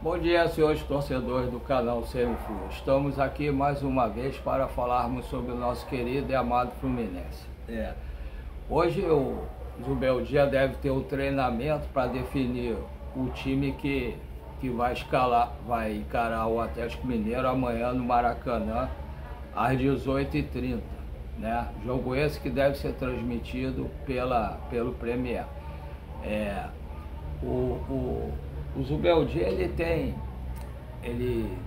Bom dia, senhores torcedores do canal Semiflu. Estamos aqui mais uma vez para falarmos sobre o nosso querido e amado Fluminense. Hoje o Zubeldia deve ter o treinamento para definir o time que vai encarar o Atlético Mineiro amanhã no Maracanã às 18h30. Jogo esse que deve ser transmitido pelo Premier. O Zubeldia ele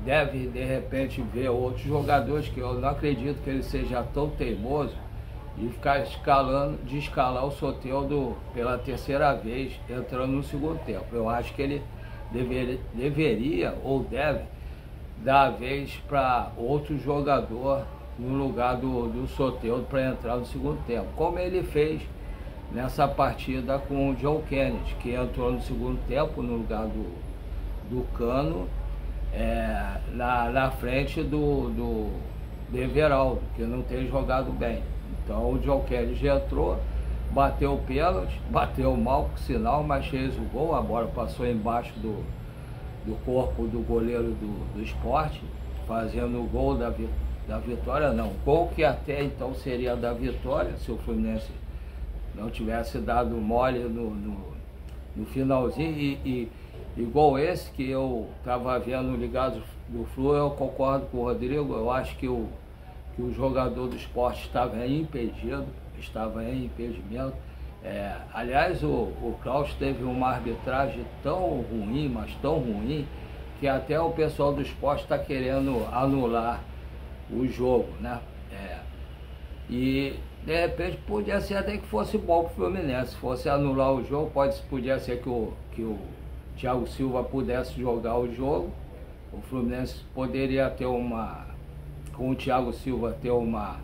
deve de repente ver outros jogadores, que eu não acredito que ele seja tão teimoso de ficar de escalar o Soteldo pela terceira vez entrando no segundo tempo. Eu acho que ele deveria ou deve dar a vez para outro jogador no lugar do Soteldo para entrar no segundo tempo, como ele fez nessa partida com o John Kennedy, que entrou no segundo tempo no lugar do Cano, na frente do Everaldo, que não tem jogado bem. Então o John Kennedy entrou, bateu o pênalti, bateu mal por sinal, mas fez o gol. A bola passou embaixo do corpo do goleiro do Sport, fazendo o gol da vitória. Não, gol que até então seria da vitória, se o Fluminense não tivesse dado mole no finalzinho. E igual esse que eu estava vendo ligado do Flu, eu concordo com o Rodrigo. Eu acho que o jogador do Sport estava em impedimento. Aliás, o Klaus teve uma arbitragem tão ruim, mas tão ruim, que até o pessoal do Sport está querendo anular o jogo, E de repente podia ser até que fosse bom para o Fluminense. Se fosse anular o jogo, podia ser que o Thiago Silva pudesse jogar o jogo. O Fluminense poderia ter com o Thiago Silva ter uma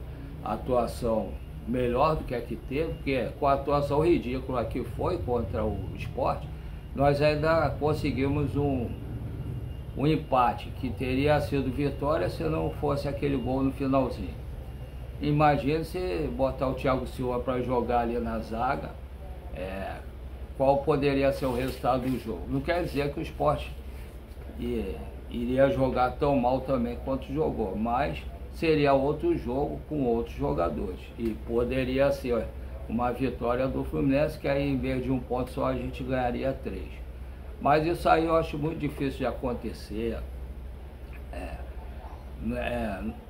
atuação melhor do que a que teve, porque com a atuação ridícula que foi contra o Sport, nós ainda conseguimos um empate, que teria sido vitória se não fosse aquele gol no finalzinho. Imagina se botar o Thiago Silva para jogar ali na zaga, qual poderia ser o resultado do jogo. Não quer dizer que o Sport iria jogar tão mal também quanto jogou, mas seria outro jogo com outros jogadores e poderia ser uma vitória do Fluminense, que aí em vez de 1 ponto só a gente ganharia 3. Mas isso aí eu acho muito difícil de acontecer.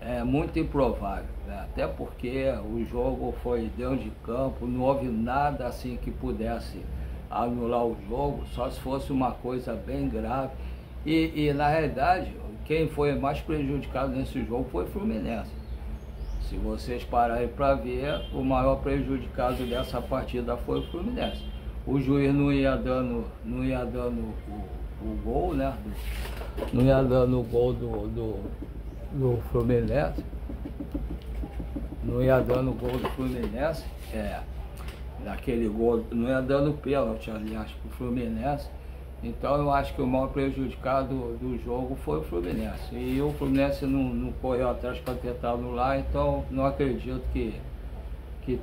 É muito improvável, até porque o jogo foi dentro de campo, não houve nada assim que pudesse anular o jogo, só se fosse uma coisa bem grave. E na realidade, quem foi mais prejudicado nesse jogo foi o Fluminense. Se vocês pararem para ver, o maior prejudicado dessa partida foi o Fluminense. O juiz não ia dando o gol, não ia dando o gol do Fluminense, não ia dando o gol do Fluminense, naquele gol, não ia dando pênalti, aliás, para o Fluminense. Então eu acho que o maior prejudicado do jogo foi o Fluminense. E o Fluminense não correu atrás para tentar anular, então não acredito que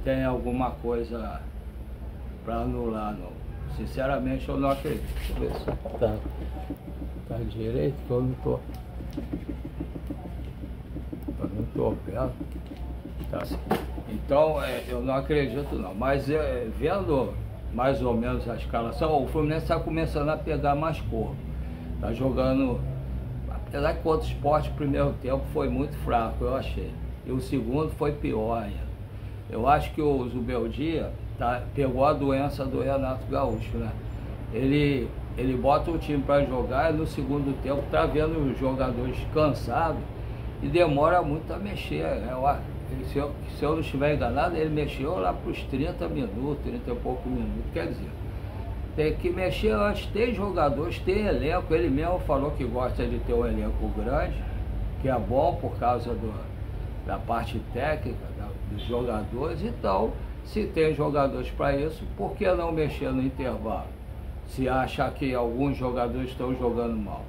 tenha alguma coisa para anular, não. Sinceramente eu não acredito. Deixa eu ver se tá direito, que eu não tô vendo. Tá assim. Então eu não acredito não, mas vendo mais ou menos a escalação, o Fluminense está começando a pegar mais corpo. Está jogando, apesar que contra o Sport o primeiro tempo foi muito fraco, eu achei. E o segundo foi pior ainda. Eu acho que o Zubeldia pegou a doença do Renato Gaúcho, Ele bota o time para jogar e no segundo tempo está vendo os jogadores cansados e demora muito a mexer. Se eu não estiver enganado, ele mexeu lá para os 30 minutos, 30 e poucos minutos. Quer dizer, tem que mexer antes, tem jogadores, tem elenco. Ele mesmo falou que gosta de ter um elenco grande, que é bom por causa da parte técnica dos jogadores. Então, se tem jogadores para isso, por que não mexer no intervalo? Se acha que alguns jogadores estão jogando mal.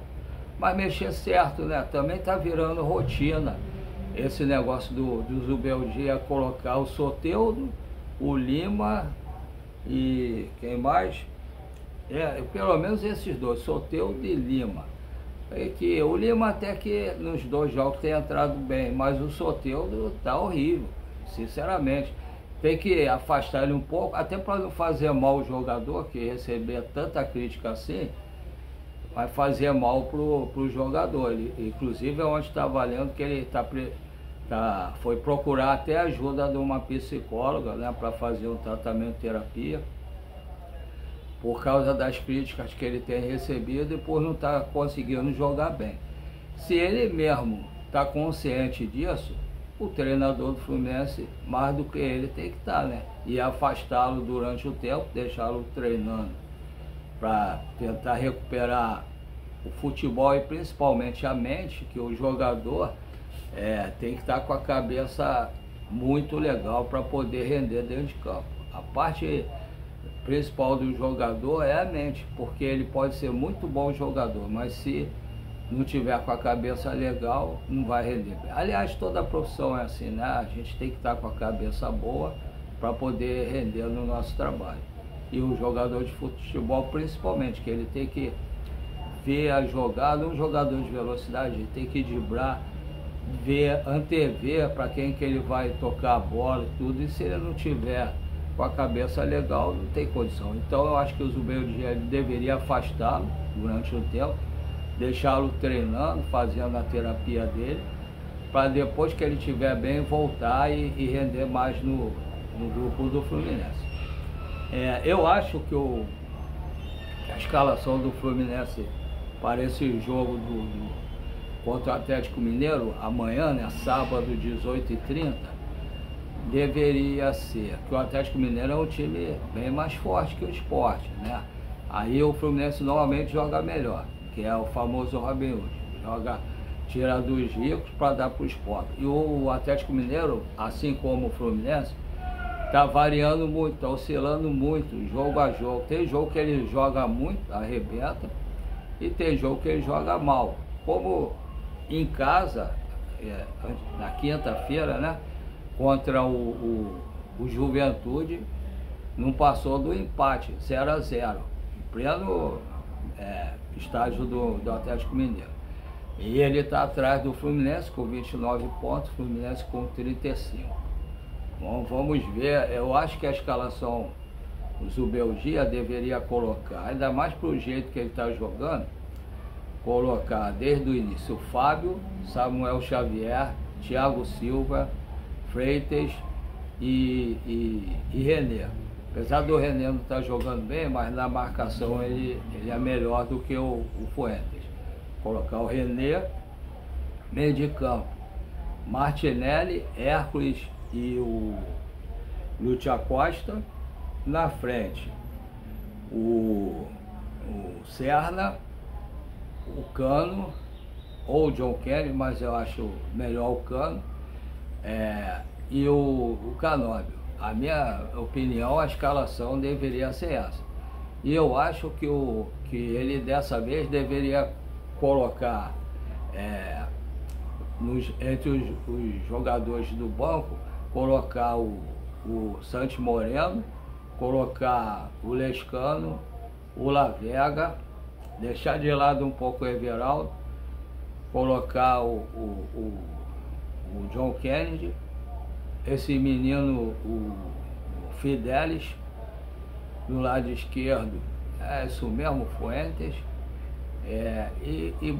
Mas mexer certo, também está virando rotina. Esse negócio do Zubeldia colocar o Soteldo, o Lima e quem mais? Pelo menos esses dois, Soteldo e Lima. É que o Lima até que nos 2 jogos tem entrado bem, mas o Soteldo tá horrível, sinceramente. Tem que afastar ele um pouco, até para não fazer mal o jogador, que receber tanta crítica assim, vai fazer mal pro jogador. Inclusive é onde está valendo que ele foi procurar até ajuda de uma psicóloga, né, para fazer um tratamento de terapia, por causa das críticas que ele tem recebido e por não estar conseguindo jogar bem. Se ele mesmo está consciente disso, o treinador do Fluminense, mais do que ele, tem que estar, né? E afastá-lo durante o tempo, deixá-lo treinando para tentar recuperar o futebol e principalmente a mente, que o jogador tem que estar com a cabeça muito legal para poder render dentro de campo. A parte principal do jogador é a mente, porque ele pode ser muito bom jogador, mas se não tiver com a cabeça legal, não vai render bem. Aliás, toda a profissão é assim, né? A gente tem que estar com a cabeça boa para poder render no nosso trabalho. E o jogador de futebol principalmente, que ele tem que ver a jogada, um jogador de velocidade, ele tem que driblar, antever para quem que ele vai tocar a bola e tudo, e se ele não tiver com a cabeça legal, não tem condição. Então eu acho que o Zubeldia deveria afastá-lo durante um tempo, deixá-lo treinando, fazendo a terapia dele, para depois que ele estiver bem, voltar e render mais no grupo do Fluminense. Eu acho que a escalação do Fluminense para esse jogo contra o Atlético Mineiro, amanhã, né, sábado, 18h30, deveria ser, que o Atlético Mineiro é um time bem mais forte que o Sport, né? Aí o Fluminense normalmente joga melhor, que é o famoso Robin Hood, tira dos ricos para dar para o Sport. E o Atlético Mineiro, assim como o Fluminense, está variando muito, está oscilando muito, jogo a jogo. Tem jogo que ele joga muito, arrebenta, e tem jogo que ele joga mal. Como em casa, na quinta-feira, né, contra o Juventude, não passou do empate, 0-0, em pleno estágio do Atlético Mineiro. E ele está atrás do Fluminense com 29 pontos, Fluminense com 35. Bom, vamos ver. Eu acho que a escalação o Zubeldia deveria colocar, ainda mais para o jeito que ele está jogando, colocar desde o início o Fábio, Samuel Xavier, Thiago Silva, Freitas e René. Apesar do René não estar jogando bem, mas na marcação ele é melhor do que o Fuentes. Colocar o René, meio de campo, Martinelli, Hércules e o Lúcio Acosta. Na frente, o Serna, o Cano, ou o John Kennedy, mas eu acho melhor o Cano, e o Canóbio. A minha opinião, a escalação deveria ser essa. E eu acho que ele dessa vez deveria colocar entre os jogadores do banco, colocar o Santos Moreno, colocar o Lescano, o Lavega, deixar de lado um pouco o Everaldo, colocar o John Kennedy, esse menino, o Fidelis, do lado esquerdo, é isso mesmo, Fuentes, e